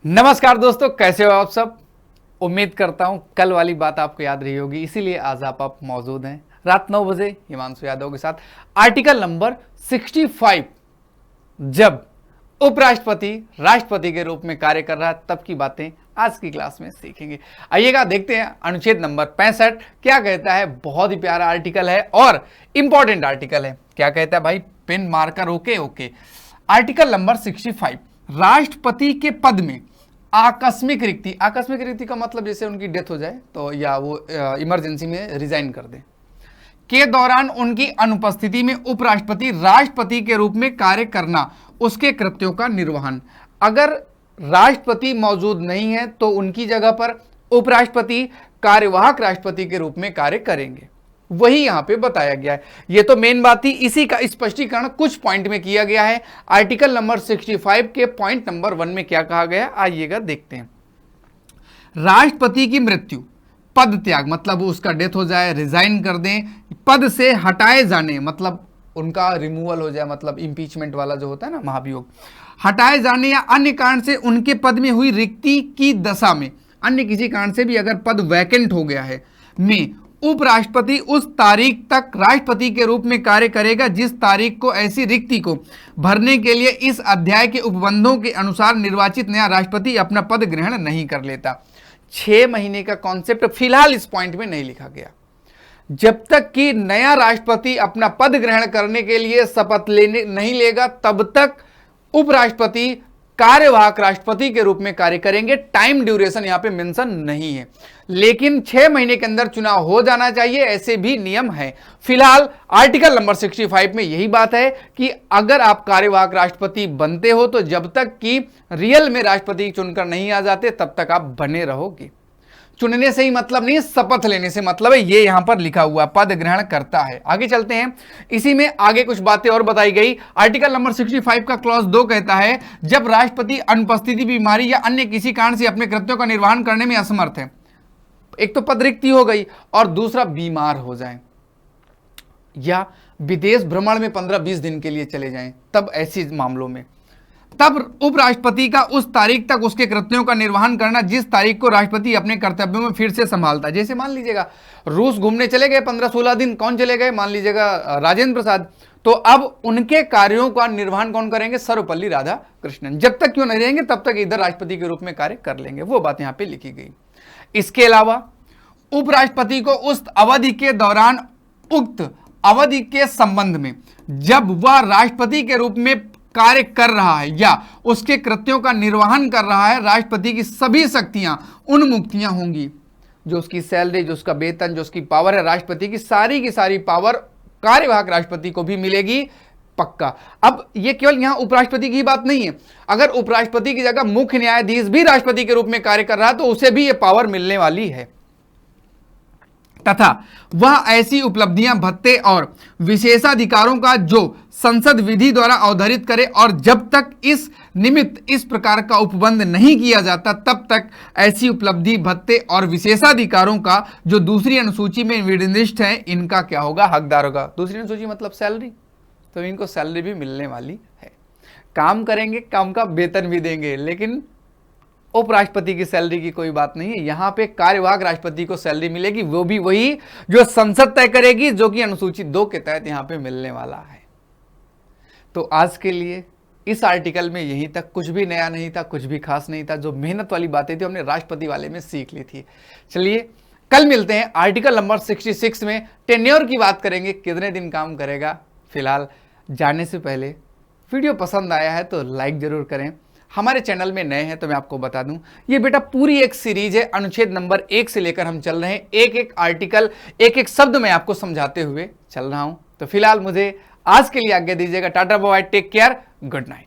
नमस्कार दोस्तों, कैसे हो आप सब। उम्मीद करता हूं कल वाली बात आपको याद रही होगी, इसीलिए आज आप मौजूद हैं रात 9 बजे हिमांशु यादव के साथ। आर्टिकल नंबर 65 जब उपराष्ट्रपति राष्ट्रपति के रूप में कार्य कर रहा है तब की बातें आज की क्लास में सीखेंगे। आइएगा देखते हैं अनुच्छेद नंबर 65 क्या कहता है। बहुत ही प्यारा आर्टिकल है और इंपॉर्टेंट आर्टिकल है। क्या कहता है भाई, pen marker okay. Article number 65 राष्ट्रपति के पद में आकस्मिक रिक्ति का मतलब जैसे उनकी डेथ हो जाए तो या वो इमरजेंसी में रिजाइन कर दे के दौरान उनकी अनुपस्थिति में उपराष्ट्रपति राष्ट्रपति के रूप में कार्य करना, उसके कृत्यों का निर्वहन। अगर राष्ट्रपति मौजूद नहीं है तो उनकी जगह पर उपराष्ट्रपति कार्यवाहक राष्ट्रपति के रूप में कार्य करेंगे, वही यहां पे बताया गया है। ये तो मेन बात थी, इसी का स्पष्टीकरण कुछ पॉइंट में किया गया है। आर्टिकल नंबर 65 के पॉइंट नंबर 1 में क्या कहा गया, आइएगा देखते हैं। राष्ट्रपति की मृत्यु, पद त्याग मतलब उसका डेथ हो जाए, रिजाइन कर दें, पद से हटाए जाने मतलब उनका रिमूवल हो जाए, मतलब इंपीचमेंट वाला जो होता है ना, महाभियोग, हटाए जाने या अन्य कारण से उनके पद में हुई रिक्ति की दशा में, अन्य किसी कारण से भी अगर पद वैकेंट हो गया है में उपराष्ट्रपति उस तारीख तक राष्ट्रपति के रूप में कार्य करेगा जिस तारीख को ऐसी रिक्ति को भरने के लिए इस अध्याय के उपबंधों के अनुसार निर्वाचित नया राष्ट्रपति अपना पद ग्रहण नहीं कर लेता। 6 महीने का कॉन्सेप्ट फिलहाल इस पॉइंट में नहीं लिखा गया। जब तक कि नया राष्ट्रपति अपना पद ग्रहण करने के लिए शपथ लेने नहीं लेगा तब तक उपराष्ट्रपति कार्यवाहक राष्ट्रपति के रूप में कार्य करेंगे। टाइम ड्यूरेशन यहां पे मेंशन नहीं है, लेकिन 6 महीने के अंदर चुनाव हो जाना चाहिए, ऐसे भी नियम है। फिलहाल आर्टिकल नंबर 65 में यही बात है कि अगर आप कार्यवाहक राष्ट्रपति बनते हो तो जब तक कि रियल में राष्ट्रपति चुनकर नहीं आ जाते तब तक आप बने रहोगे। चुनने से ही मतलब नहीं, शपथ लेने से मतलब है, ये यहां पर लिखा हुआ पद ग्रहण करता है। आगे चलते हैं, इसी में आगे कुछ बातें और बताई गई। आर्टिकल नंबर 65 का क्लॉज 2 कहता है जब राष्ट्रपति अनुपस्थिति, बीमारी या अन्य किसी कारण से अपने कृत्यों का निर्वहन करने में असमर्थ है, एक तो पद रिक्ति हो गई और दूसरा बीमार हो जाए या विदेश भ्रमण में 15-20 दिन के लिए चले जाएं, तब ऐसी मामलों में तब उपराष्ट्रपति का उस तारीख तक उसके कृत्यों का निर्वहन करना जिस तारीख को राष्ट्रपति अपने कर्तव्यों में फिर से संभालता है। जैसे मान लीजिएगा रूस घूमने चले गए 15-16 दिन, कौन चले गए, मान लीजिएगा राजेंद्र प्रसाद, तो अब उनके कार्यों का निर्वहन कौन करेंगे, सर्वपल्ली राधाकृष्णन। जब तक क्यों नहीं रहेंगे तब तक इधर राष्ट्रपति के रूप में कार्य कर लेंगे, वो बात यहां पर लिखी गई। इसके अलावा उपराष्ट्रपति को उस अवधि के दौरान उक्त अवधि के संबंध में जब वह राष्ट्रपति के रूप में कार्य कर रहा है या उसके कृत्यों का निर्वहन कर रहा है, राष्ट्रपति की सभी शक्तियां उन्मुक्तियां होंगी। जो उसकी सैलरी, जो उसका वेतन, जो उसकी पावर है, राष्ट्रपति की सारी पावर कार्यवाहक राष्ट्रपति को भी मिलेगी, पक्का। अब ये केवल यहां उपराष्ट्रपति की बात नहीं है, अगर उपराष्ट्रपति की जगह मुख्य न्यायाधीश भी राष्ट्रपति के रूप में कार्य कर रहा है तो उसे भी यह पावर मिलने वाली है। तथा वह ऐसी उपलब्धियां, भत्ते और विशेषाधिकारों का जो संसद विधि द्वारा अवधारित करे और जब तक इस निमित्त इस प्रकार का उपबंध नहीं किया जाता तब तक ऐसी उपलब्धि, भत्ते और विशेषाधिकारों का जो दूसरी अनुसूची में निर्दिष्ट है इनका क्या होगा, हकदार होगा। दूसरी अनुसूची मतलब सैलरी, तो इनको सैलरी भी मिलने वाली है। काम करेंगे, काम का वेतन भी देंगे, लेकिन उपराष्ट्रपति की सैलरी की कोई बात नहीं है। यहां पे कार्यवाहक राष्ट्रपति को सैलरी मिलेगी, वो भी वही जो संसद तय करेगी, जो कि अनुसूची 2 के तहत यहां पे मिलने वाला है। तो आज के लिए इस आर्टिकल में यहीं तक, कुछ भी नया नहीं था, कुछ भी खास नहीं था। जो मेहनत वाली बातें थी हमने राष्ट्रपति वाले में सीख ली थी। चलिए कल मिलते हैं आर्टिकल नंबर 66 में। टेन्योर की बात करेंगे, कितने दिन काम करेगा। फिलहाल जाने से पहले वीडियो पसंद आया है तो लाइक जरूर करें। हमारे चैनल में नए हैं तो मैं आपको बता दूं, ये बेटा पूरी एक सीरीज है, अनुच्छेद नंबर 1 से लेकर हम चल रहे हैं। एक आर्टिकल, एक शब्द मैं आपको समझाते हुए चल रहा हूं। तो फिलहाल मुझे आज के लिए आज्ञा दीजिएगा। Tata bye bye, take care, good night.